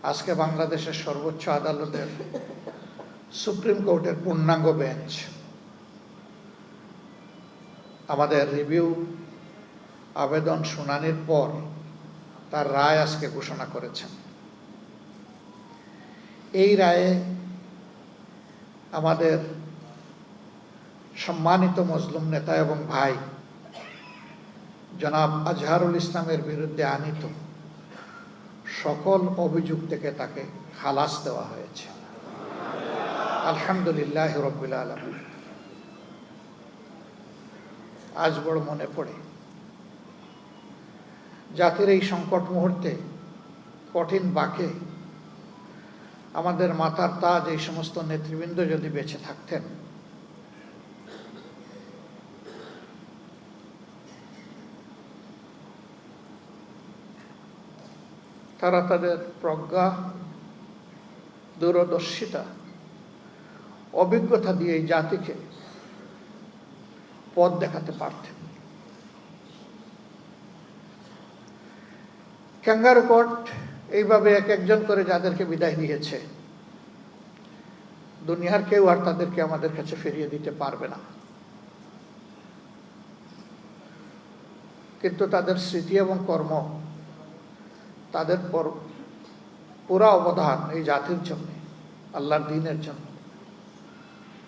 আজকে বাংলাদেশের সর্বোচ্চ আদালতের সুপ্রিম কোর্টের পূর্ণাঙ্গ বেঞ্চ আমাদের রিভিউ আবেদন শুনানির পর তার রায় আজকে ঘোষণা করেছেন। এই রায়ে আমাদের সম্মানিত মজলুম নেতা এবং ভাই জনাব আজহারুল ইসলামের বিরুদ্ধে আনীত সকল অভিযোগ থেকে তাকে খালাস দেওয়া হয়েছে। আলহামদুলিল্লাহ রাব্বিল আলামিন। আজ বড় মনে পড়ে জাতির এই সংকট মুহূর্তে কঠিন বাঁকে আমাদের মাথার তাজ এই সমস্ত নেতৃবৃন্দ যদি বেঁচে থাকতেন, তারা তাদের প্রজ্ঞা, দূরদর্শিতা, অভিজ্ঞতা দিয়ে এই জাতিকে পথ দেখাতে পারতেন। ক্যাঙ্গারু কোর্ট এইভাবে এক একজন করে যাদেরকে বিদায় দিয়েছে, দুনিয়ার কেউ আর তাদেরকে আমাদের কাছে ফিরিয়ে দিতে পারবে না। কিন্তু তাদের স্মৃতি এবং কর্ম, তাদের পুরা অবদান এই জাতির জন্য, আল্লাহর দ্বীনের জন্য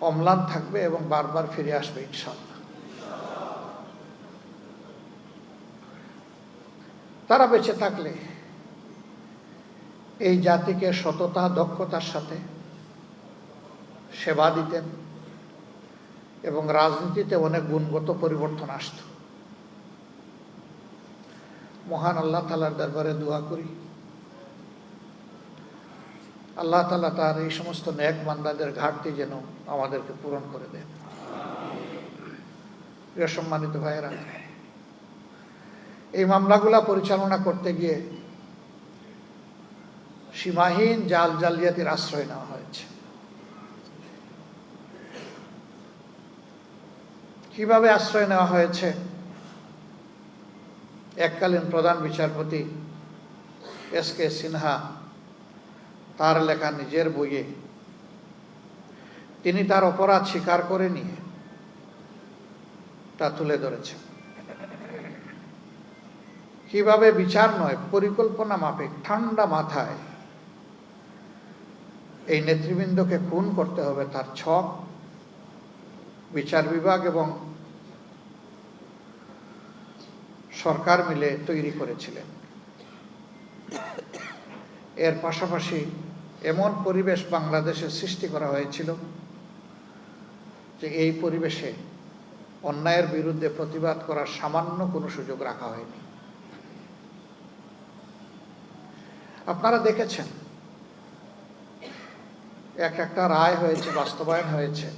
অম্লান থাকবে এবং বারবার ফিরে আসবে ইনশাআল্লাহ। তারা বেঁচে থাকলে এই জাতিকে সততা, দক্ষতার সাথে সেবা দিতেন এবং রাজনীতিতে অনেক গুণগত পরিবর্তন আসত। মহান আল্লাহ তাআলার দরবারে দোয়া করি, আল্লাহ তাআলা তার এই সমস্ত নেক বান্দাদের ঘাটতি যেন আমাদেরকে পূরণ করে দেন। প্রিয় সম্মানিত ভাইয়েরা, এই মামলাগুলা পরিচালনা করতে গিয়ে সীমাহীন জাল জালিয়াতির আশ্রয় নেওয়া হয়েছে। কিভাবে আশ্রয় নেওয়া হয়েছে? এককালীন প্রধান বিচারপতি এস.কে. সিনহা তার লেখা নিজের বইয়ে তিনি তার অপরাধ স্বীকার করে নিয়ে তা তুলে ধরেছেন। কিভাবে বিচার নয়, পরিকল্পনা মাফিক ঠান্ডা মাথায় এই নেতৃবৃন্দকে খুন করতে হবে তার ছক বিচার বিভাগ এবং সরকার মিলে তৈরি করেছিলেন। এর পাশাপাশি এমন পরিবেশ বাংলাদেশে সৃষ্টি করা হয়েছিল যে এই পরিবেশে অন্যায়ের বিরুদ্ধে প্রতিবাদ করার সামান্য কোনো সুযোগ রাখা হয়নি। আপনারা দেখেছেন এক একটা রায় হয়েছে, বাস্তবায়ন হয়েছে।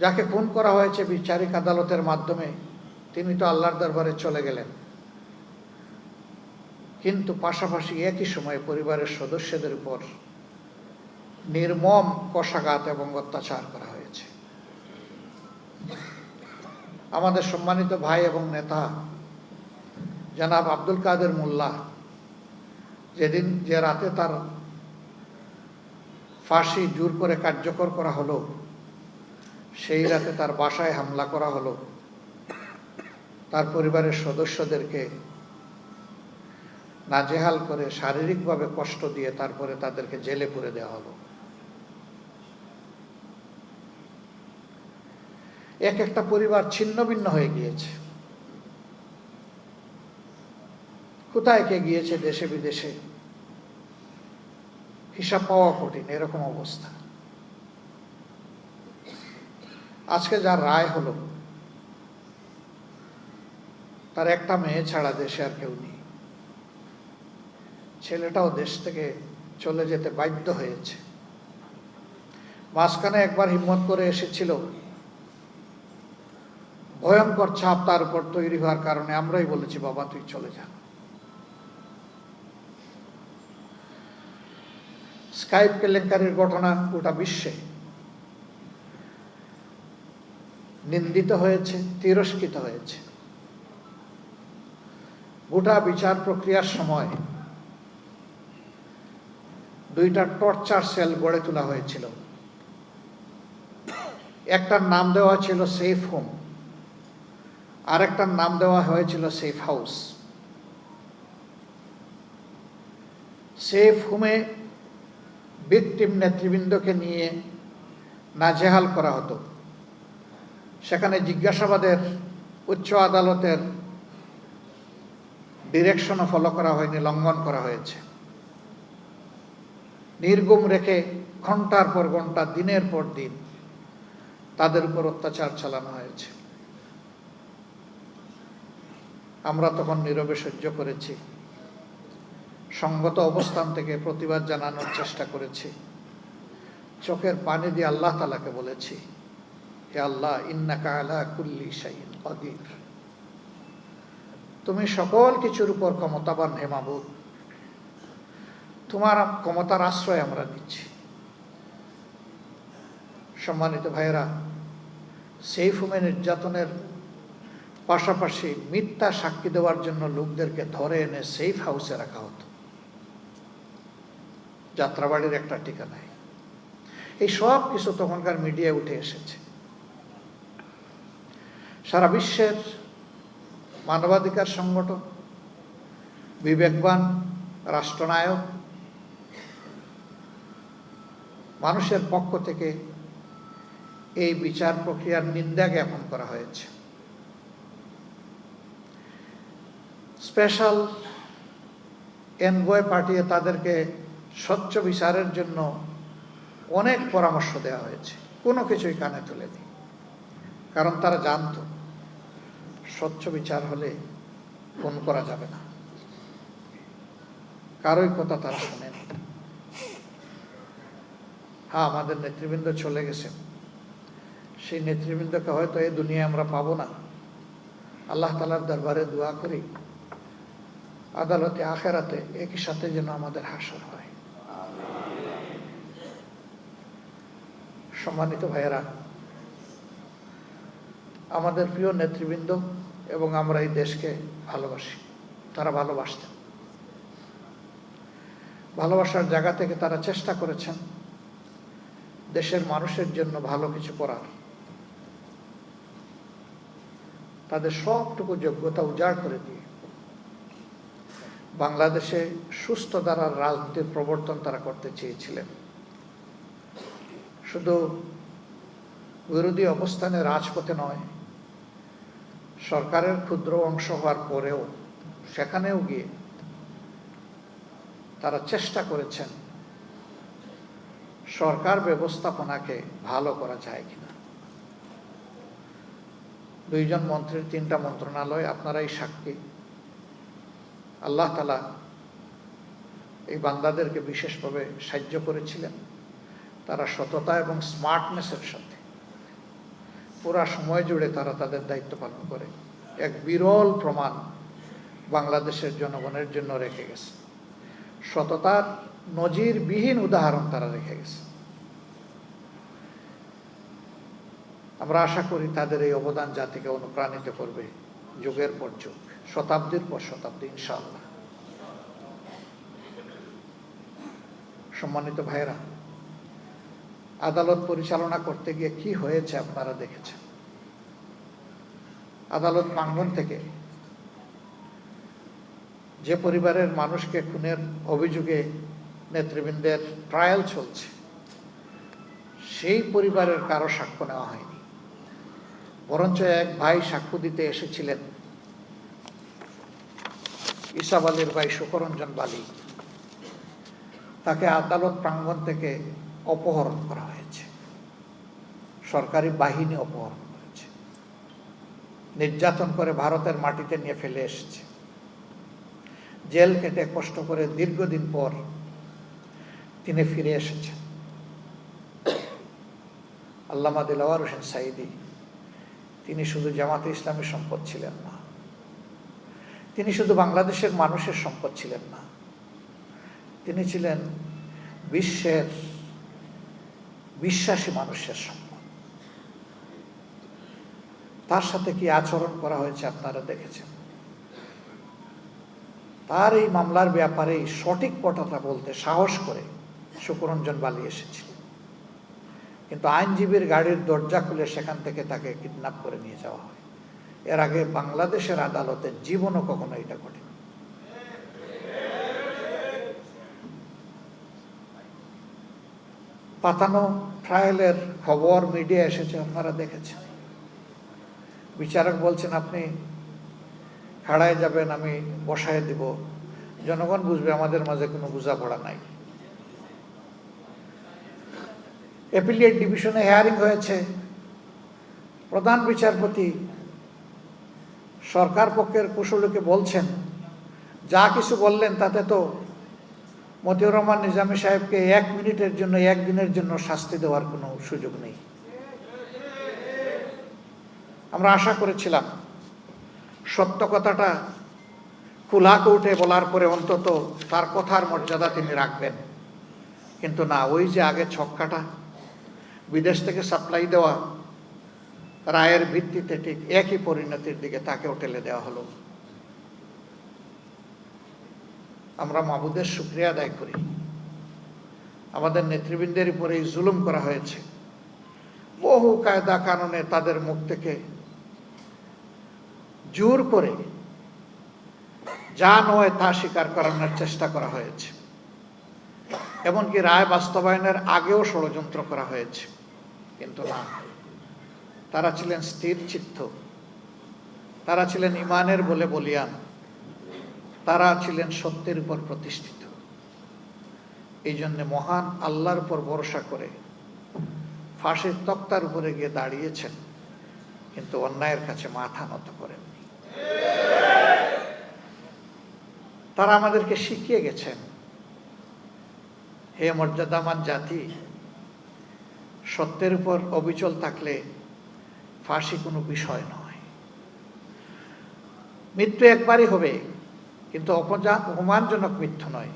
যাকে খুন করা হয়েছে বিচারিক আদালতের মাধ্যমে, তিনি তো আল্লাহর দরবারে চলে গেলেন, কিন্তু পাশাপাশি একই সময়ে পরিবারের সদস্যদের উপর নির্মম কষাঘাত এবং অত্যাচার করা হয়েছে। আমাদের সম্মানিত ভাই এবং নেতা জনাব আব্দুল কাদের মোল্লা, যেদিন যে রাতে তার ফাঁসি জোর করে কার্যকর করা হলো, সেই রাতে তার বাসায় হামলা করা হলো, তার পরিবারের সদস্যদেরকে নাজেহাল করে শারীরিকভাবে কষ্ট দিয়ে তারপরে তাদেরকে জেলে পুরে দেওয়া হলো। এক একটা পরিবার ছিন্ন ভিন্ন হয়ে গিয়েছে। কোথায় কে গিয়েছে দেশে বিদেশে হিসাব পাওয়া কঠিন, এরকম অবস্থা। আজকে যার রায় হলো, তার একটা মেয়ে ছাড়া দেশে আর কেউ নেই। ছেলেটাও দেশ থেকে চলে যেতে বাধ্য হয়েছে। মাঝখানে একবার হিম্মত করে এসেছিল, ভয়ঙ্কর ছাপ তার উপর তৈরি হওয়ার কারণে আমরাই বলেছি, বাবা তুই চলে যা। স্কাইপ কেলেঙ্কারির ঘটনা গোটা বিশ্বে নিন্দিত হয়েছে, তিরস্কৃত হয়েছে। গোটা বিচার প্রক্রিয়ার সময় 2টা টর্চার সেল গড়ে তোলা হয়েছিল। একটার নাম দেওয়া ছিল সেফ হোম, আরেকটার নাম দেওয়া হয়েছিল সেফ হাউস। সেফ হোমে ভিকটিম নেতৃবৃন্দকে নিয়ে নাজেহাল করা হতো। সেখানে জিজ্ঞাসাবাদের উচ্চ আদালতের ডিরেকশনও ফলো করা হয়নি, লঙ্ঘন করা হয়েছে। নির্গুম রেখে ঘন্টার পর ঘন্টা, দিনের পর দিন তাদের উপর অত্যাচার চালানো হয়েছে। আমরা তখন নীরবে সহ্য করেছি, সঙ্গত অবস্থান থেকে প্রতিবাদ জানানোর চেষ্টা করেছি। চোখের পানি দিয়ে আল্লাহ তাআলাকে বলেছি, হে আল্লাহ, ইন্নাকা আলা কুল্লি শাইইন কাদির, তুমি সকল কিছুর উপর ক্ষমতাবান, হে মাবুদ, তোমার ক্ষমতার আশ্রয় আমরা নিচ্ছি। সম্মানিত ভাইয়েরা, সেফ হোমে নির্যাতনের পাশাপাশি মিথ্যা সাক্ষী দেওয়ার জন্য লোকদেরকে ধরে এনে সেফ হাউসে রাখা হতো, যাত্রাবাড়ির একটা ঠিকানায়। এই সব কিছু তখনকার মিডিয়ায় উঠে এসেছে। সারা বিশ্বের মানবাধিকার সংগঠন, বিবেকবান রাষ্ট্রনায়ক, মানুষের পক্ষ থেকে এই বিচার প্রক্রিয়ার নিন্দা জ্ঞাপন করা হয়েছে। স্পেশাল এনভয় পাঠিয়ে তাদেরকে স্বচ্ছ বিচারের জন্য অনেক পরামর্শ দেওয়া হয়েছে, কোনো কিছুই কানে তোলেনি। কারণ তারা জানত স্বচ্ছ বিচার হলে খুন করা যাবে না, কারোই কথা তারা শোনেনি। হ্যাঁ, আমাদের নেতৃবৃন্দ চলে গেছে, সেই নেতৃবৃন্দকে হয়তো এই দুনিয়ায় আমরা পাবো না। আল্লাহ তাআলার দরবারে দোয়া করি, আদালতে আখেরাতে একই সাথে যেন আমাদের হাসর হয়। সম্মানিত ভাইয়েরা, আমাদের প্রিয় নেতৃবৃন্দ এবং আমরা এই দেশকে ভালোবাসি, তারা ভালোবাসতেন। ভালোবাসার জায়গা থেকে তারা চেষ্টা করেছেন দেশের মানুষের জন্য ভালো কিছু করার। তাদের সবটুকু যোগ্যতা উজাড় করে দিয়ে বাংলাদেশে সুস্থ ধারার রাজনীতির প্রবর্তন তারা করতে চেয়েছিলেন। শুধু বিরোধী অবস্থানে রাজপথে নয়, সরকারের ক্ষুদ্র অংশ হওয়ার পরেও সেখানেও গিয়ে তারা চেষ্টা করেছেন সরকার ব্যবস্থাপনাকে ভালো করা যায় কিনা। 2 জন মন্ত্রীর 3টা মন্ত্রণালয়, আপনারাই সাক্ষী। আল্লাহ তাআলা এই বান্দাদেরকে বিশেষভাবে সাহায্য করেছিলেন। তারা সততা এবং স্মার্টনেসের সাথে পুরা সময় জুড়ে তারা তাদের দায়িত্ব পালন করে এক বিরল প্রমাণ বাংলাদেশের জনগণের জন্য রেখে গেছে। সততার নজিরবিহীন উদাহরণ তারা রেখে গেছে। আমরা আশা করি তাদের এই অবদান জাতিকে অনুপ্রাণিত করবে যুগের পর যুগ, শতাব্দীর পর শতাব্দী, ইনশাআল্লাহ। সম্মানিত ভাইয়েরা, আদালত পরিচালনা করতে গিয়ে কি হয়েছে আপনারা দেখেছেন। আদালত প্রাঙ্গণ থেকে যে পরিবারের মানুষকে খুনের অভিযোগে নেতৃবৃন্দের ট্রায়াল চলছে, সেই পরিবারের কারো সাক্ষ্য নেওয়া হয়নি। বরঞ্চ এক ভাই সাক্ষ্য দিতে এসেছিলেন, ইসাব আলীর ভাই শুকরঞ্জন বালি, তাকে আদালত প্রাঙ্গণ থেকে অপহরণ করা হয়েছে। সরকারি বাহিনী অপহরণ করেছে, নির্যাতন করে ভারতের মাটিতে নিয়ে ফেলে এসেছে। জেল কেটে কষ্ট করে দীর্ঘদিন পর তিনি ফিরে এসেছেন। আল্লামা দিলওয়ার হোসেন সাঈদী, তিনি শুধু জামাতে ইসলামীর সম্পদ ছিলেন না, তিনি শুধু বাংলাদেশের মানুষের সম্পদ ছিলেন না, তিনি ছিলেন বিশ্বের বিশ্বাসী মানুষের সম্পদ। তার সাথে কি আচরণ করা হয়েছে আপনারা দেখেছেন। তার এই মামলার ব্যাপারে সঠিক কথাটা বলতে সাহস করে শুকরঞ্জন বালি এসেছিলেন, কিন্তু আইনজীবীর গাড়ির দরজা খুলে সেখান থেকে তাকে কিডন্যাপ করে নিয়ে যাওয়া হয়। এর আগে বাংলাদেশের আদালতে জীবনও কখনো এটা ঘটেনি। পাতানো ট্রায়ালের খবর মিডিয়া এসেছে, আপনারা দেখেছেন। বিচারক বলছেন আপনি হারায় যাবেন, আমি বসায় দিব, জনগণ বুঝবে আমাদের মাঝে কোনো বোঝাপড়া নাই। অ্যাপিলিয়েট ডিভিশনে হিয়ারিং হয়েছে, প্রধান বিচারপতি সরকার পক্ষের কুশলীকে বলছেন যা কিছু বললেন তাতে তো মতিউর রহমান নিজামী সাহেবকে 1 মিনিটের জন্য 1 দিনের জন্য শাস্তি দেওয়ার কোনো সুযোগ নেই। আমরা আশা করেছিলাম সত্য কথাটা খোলা কোর্টে বলার পরে অন্তত তার কথার মর্যাদা তিনি রাখবেন, কিন্তু না, ওই যে আগে ছক্কাটা বিদেশ থেকে সাপ্লাই দেওয়া রায়ের ভিত্তিতে ঠিক একই পরিণতির দিকে তাকেও ঠেলে দেওয়া হলো। আমরা মাবুদের শুকরিয়া আদায় করি, আমাদের নেতৃবৃন্দের উপরে এই জুলুম করা হয়েছে। বহু কায়দা কানুনে তাদের মুখ থেকে জোর করে যা নয় তা স্বীকার করানোর চেষ্টা করা হয়েছে, এমনকি রায় বাস্তবায়নের আগেও ষড়যন্ত্র করা হয়েছে, কিন্তু না, তারা ছিলেন স্থির চিত্ত, তারা ছিলেন ইমানের বলে বলিয়ান, তারা ছিলেন সত্যের উপর প্রতিষ্ঠিত। এই জন্য মহান আল্লাহর উপর ভরসা করে ফাঁসির তক্তার উপরে গিয়ে দাঁড়িয়েছেন, কিন্তু অন্যায়ের কাছে মাথা নত করেননি। তারা আমাদেরকে শিখিয়ে গেছেন, হে মর্যাদামান জাতি, সত্যের উপর অবিচল থাকলে ফাঁসি কোনো বিষয় নয়। মৃত্যু একবারই হবে, কিন্তু অপমানজনক মৃত্যু নয়।